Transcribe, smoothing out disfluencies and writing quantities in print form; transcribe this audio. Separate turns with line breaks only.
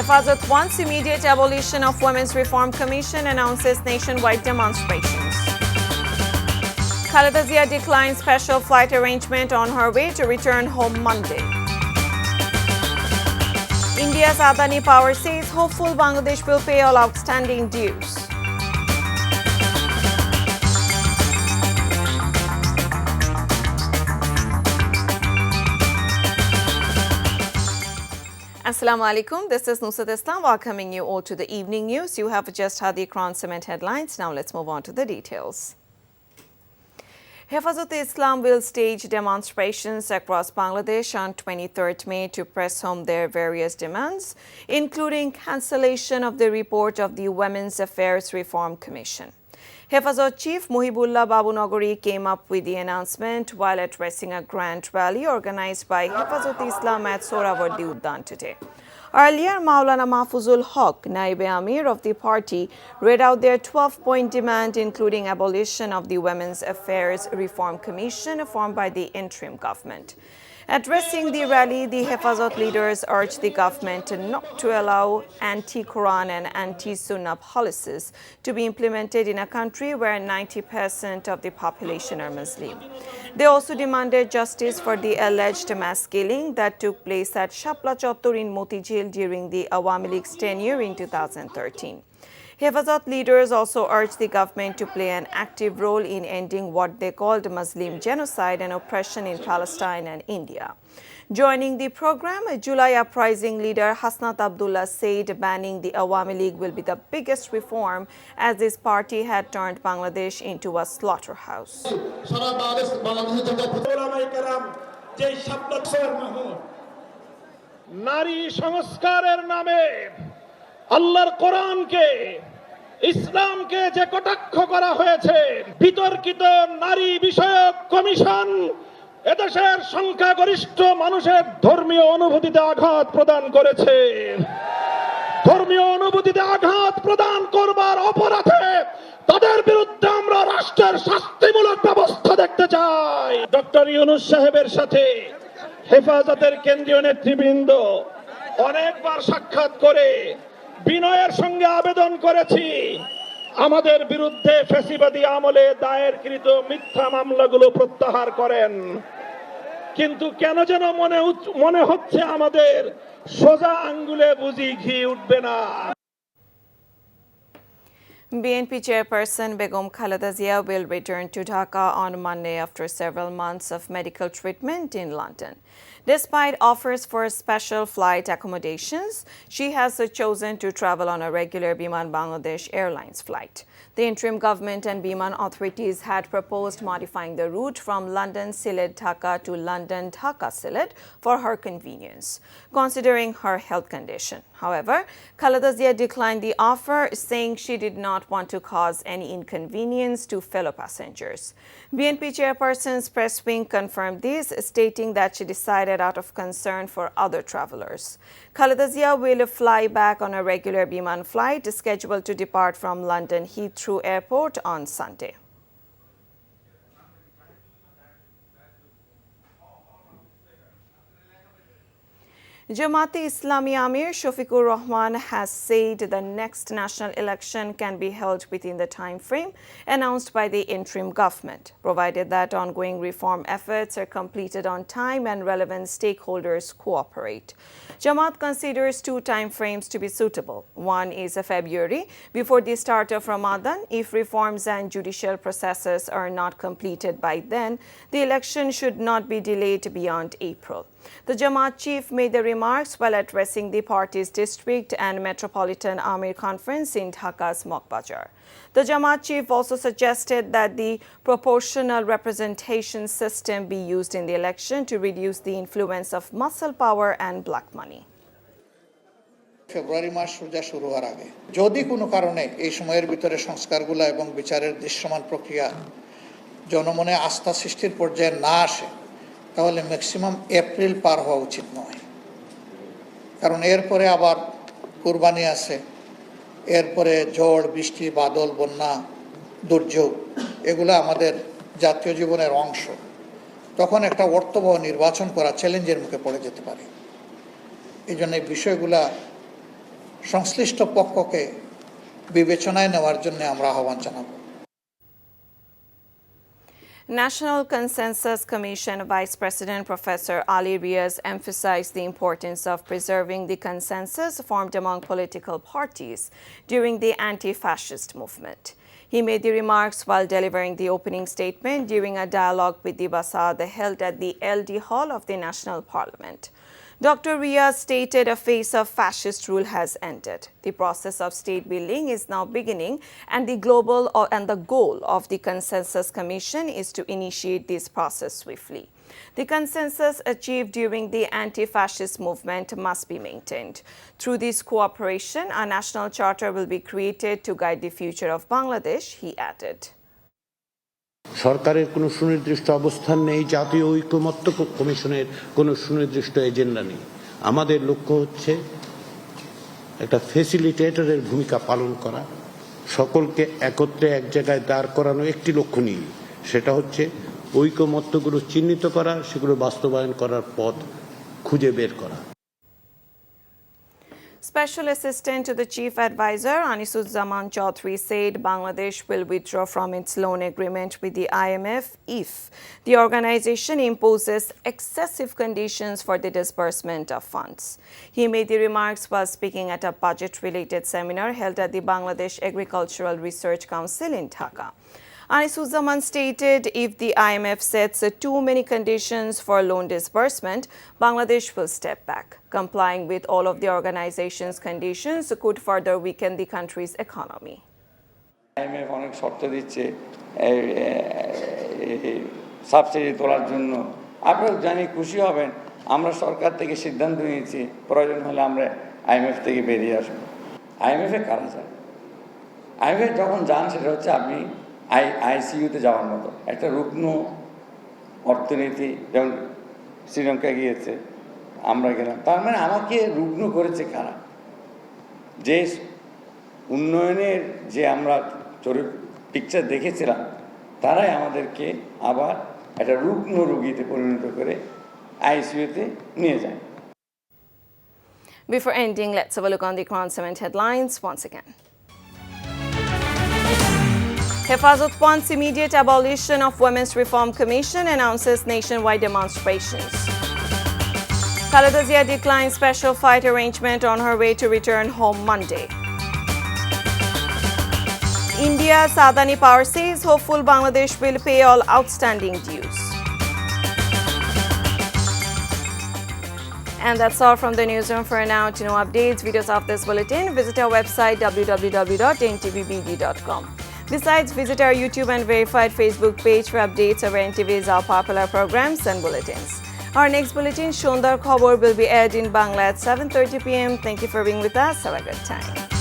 Hefazat wants immediate abolition of Women's Reform Commission, announces nationwide demonstrations. Khaleda Zia declines special flight arrangement on her way to return home Monday. India's Adani Power says hopeful Bangladesh will pay all outstanding dues. Assalamu alaikum. This is Hefazat Islam welcoming you all to the evening news. You have just heard the Quran Cement headlines. Now let's move on to the details. Hefazat Islam will stage demonstrations across Bangladesh on 23rd May to press home their various demands, including cancellation of the report of the Women's Affairs Reform Commission. Hefazat Chief Muhibullah Babunagori came up with the announcement while addressing a grand rally organized by Hefazat Islam at Sohrawardi Uddan today. Earlier, Maulana Mahfuzul Haq, Naibe Amir of the party, read out their 12-point demand, including abolition of the Women's Affairs Reform Commission formed by the interim government. Addressing the rally, the Hefazat leaders urged the government not to allow anti-Quran and anti-Sunnah policies to be implemented in a country where 90% of the population are Muslim. They also demanded justice for the alleged mass killing that took place at Shapla Chottor in Motijhel during the Awami League's tenure in 2013. Hefazat leaders also urged the government to play an active role in ending what they called Muslim genocide and oppression in Palestine and India. Joining the program, July uprising leader Hasnat Abdullah said banning the Awami League will be the biggest reform, as this party had turned Bangladesh into a slaughterhouse.
নারী সংস্কারের নামে আল্লাহর কোরআনকে ইসলামকে যে কটাক্ষ করা হয়েছে, বিতর্কিত নারী বিষয়ক কমিশন এদেশের সংখ্যাগরিষ্ঠ মানুষের ধর্মীয় অনুভূতিতে আঘাত প্রদান করেছে। ধর্মীয় অনুভূতিতে আঘাত প্রদান করবার অপরাধে তাদের বিরুদ্ধে আমরা রাষ্ট্রের শাস্তিমূলক ব্যবস্থা দেখতে চাই। ডক্টর ইউনূস সাহেবের সাথে হেফাজতের কেন্দ্রীয় নেতৃবৃন্দ অনেকবার সাক্ষাৎ করে বিনয়ের সঙ্গে আবেদন করেছি আমাদের বিরুদ্ধে ফ্যাসিবাদী আমলে দায়েরকৃত মিথ্যা মামলাগুলো প্রত্যাহার করেন, কিন্তু কেন যেন মনে হচ্ছে আমাদের সোজা আঙ্গুলে বুঝি ঘি উঠবে না।
BNP chairperson Begum Khaleda Zia will return to Dhaka on Monday after several months of medical treatment in London. Despite offers for special flight accommodations, she has chosen to travel on a regular Biman Bangladesh Airlines flight. The interim government and Biman authorities had proposed modifying the route from London Sylhet Dhaka to London Dhaka Sylhet for her convenience, considering her health condition. However, Khaleda Zia declined the offer, saying she did not want to cause any inconvenience to fellow passengers. BNP chairperson's press wing confirmed this, stating that she decided out of concern for other travelers. Khaleda Zia will fly back on a regular Biman flight scheduled to depart from London Heathrow Airport on Sunday. Jamaat Islami Amir Shafiqur Rahman has said the next national election can be held within the time frame announced by the interim government, provided that ongoing reform efforts are completed on time and relevant stakeholders cooperate. Jamaat considers two time frames to be suitable. One is February, before the start of Ramadan. If reforms and judicial processes are not completed by then, the election should not be delayed beyond April. The Jamaat chief made the remarks while addressing the party's district and metropolitan Amir conference in Dhaka's Mokbajar. The Jamaat chief also suggested that the proportional representation system be used in the election to reduce the influence of muscle power and black money.
ফেব্রুয়ারি মাস সোজা শুরু হওয়ার আগে যদি কোনো কারণে এই সময়ের ভিতরে সংস্কারগুলো এবং বিচারের দৃশ্যমান প্রক্রিয়া জনমনে আস্থা সৃষ্টির পর্যায়ে না আসে, তাহলে ম্যাক্সিমাম এপ্রিল পার হওয়া উচিত নয়। কারণ এরপরে আবার কুরবানি আছে, এরপরে ঝড় বৃষ্টি বাদল বন্যা দুর্যোগ এগুলো আমাদের জাতীয় জীবনের অংশ। তখন একটা অর্থবহ নির্বাচন করা চ্যালেঞ্জের মুখে পড়ে যেতে পারে। এই জন্য এই বিষয়গুলা সংশ্লিষ্ট পক্ষকে বিবেচনায় নেওয়ার জন্য আমরা আহ্বান জানাব।
National Consensus Commission Vice President Professor Ali Riaz emphasized the importance of preserving the consensus formed among political parties during the anti-fascist movement. He made the remarks while delivering the opening statement during a dialogue with the Basad held at the LD Hall of the National Parliament. Dr. Riaz stated a phase of fascist rule has ended. The process of state building is now beginning, and the goal of the Consensus Commission is to initiate this process swiftly. The consensus achieved during the anti-fascist movement must be maintained. Through this cooperation, a national charter will be created to guide the future of Bangladesh, he added.
সরকারের কোনো সুনির্দিষ্ট অবস্থান নেই, জাতীয় ঐকমত্য কমিশনের কোনো সুনির্দিষ্ট এজেন্ডা নেই। আমাদের লক্ষ্য হচ্ছে একটা ফ্যাসিলিটেটরের ভূমিকা পালন করা, সকলকে একত্রে এক জায়গায় দাঁড় করানো একটি লক্ষ্য নিয়ে, সেটা হচ্ছে ঐকমত্যগুলো চিহ্নিত করা, সেগুলো বাস্তবায়ন করার পথ খুঁজে বের করা।
Special Assistant to the Chief Advisor Anisuzzaman Chaudhry said Bangladesh will withdraw from its loan agreement with the IMF if the organization imposes excessive conditions for the disbursement of funds. He made the remarks while speaking at a budget-related seminar held at the Bangladesh Agricultural Research Council in Dhaka. Anisuzzaman stated if the IMF sets too many conditions for loan disbursement, Bangladesh will step back. Complying with all of the organization's conditions could further weaken the country's economy.
IMF অনেক শর্ত দিচ্ছে subsidy তোলার জন্য। আপনারা জানি খুশি হবেন, আমরা সরকার থেকে সিদ্ধান্ত নিয়েছি প্রয়োজন হলে আমরা IMF থেকে বেরিয়ে আসব। IMF-এ কারা যায়? IMF যখন যান সেটা হচ্ছে আপনি আইসিইউতে যাওয়ার মতো একটা রুগ্ন অর্থনীতি, যেমন শ্রীলঙ্কা গিয়েছে, আমরা গেলাম। তার মানে আমাকে রুগ্ন করেছে কারা? যে উন্নয়নের যে আমরা পিকচার দেখেছিলাম, তারাই আমাদেরকে আবার একটা রুগ্ন রোগীতে পরিণত করে আইসিইউতে নিয়ে যায়।
Before ending, let's have a look on the current 7 headlines once again. Hefazat wants immediate abolition of Women's Reform Commission, announces nationwide demonstrations. Khaleda Zia declines special flight arrangement on her way to return home Monday. India's Adani Power says hopeful Bangladesh will pay all outstanding dues. And that's all from the newsroom for now. To know updates, videos of this bulletin, visit our website www.ntvbd.com. Besides, visit our YouTube and verified Facebook page for updates of NTV's our popular programs and bulletins. Our next bulletin, Shondar Khobor, will be aired in Bangla at 7:30 p.m. Thank you for being with us. Have a good time.